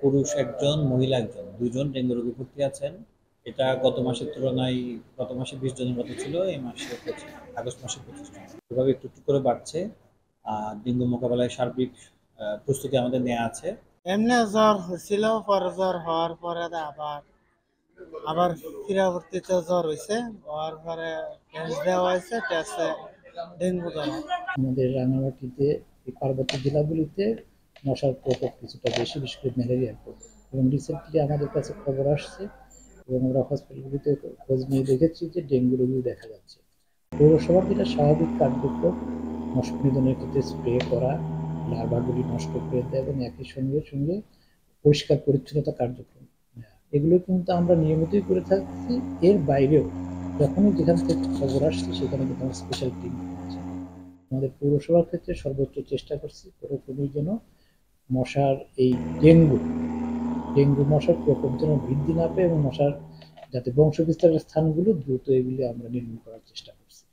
পুরুষ একজন, মহিলা একজন, দুজন ডেঙ্গু রোগে ভর্তি আছেন। এটা গত মাসের তুলনায় গত মাসে 20 জনের মতো ছিল, এই মাসে আগস্ট মাসে 25 জন। এভাবে একটু একটু করে বাড়ছে। ডেঙ্গু মোকাবেলায় সার্বিক প্রস্তুতি আমাদের নেওয়া আছে। এমনি জ্বর হয়েছিল, পরে জ্বর হওয়ার পরে আবার আবার ফিরাবর্তীতে জ্বর হয়েছে, হওয়ার পরে টেস্ট দেওয়া হয়েছে, টেস্টে ডেঙ্গু ধরা। আমাদের রাঙামাটিতে এই পার্বত্য জেলাগুলিতে মশার প্রকোপ কিছুটা বেশি, বিশেষ করে ম্যালেরিয়ার প্রকোপ। এবং রিসেন্টলি আমাদের কাছে খবর আসছে এবং আমরা হসপিটালগুলিতে খোঁজ নিয়ে দেখেছি যে ডেঙ্গু রোগীও দেখা যাচ্ছে। পৌরসভার যেটা স্বাভাবিক কার্যক্রম, মশা নিধনের ক্ষেত্রে স্প্রে করা, লার্ভাগুলি নষ্ট করে দেয় এবং একই সঙ্গে সঙ্গে পরিষ্কার পরিচ্ছন্নতা কার্যক্রম নেওয়া, এগুলো কিন্তু আমরা নিয়মিতই করে থাকছি। এর বাইরেও যখনই যেখান থেকে খবর আসছে সেখানে কিন্তু আমরা স্পেশাল টিম করছি। আমাদের পৌরসভার ক্ষেত্রে সর্বোচ্চ চেষ্টা করছি কোনোভাবেই যেন মশার এই ডেঙ্গু মশার প্রকোপ যেন বৃদ্ধি না পায় এবং মশার যাতে বংশ বিস্তারের স্থানগুলো দ্রুত এগুলি আমরা নির্মূল করার চেষ্টা করছি।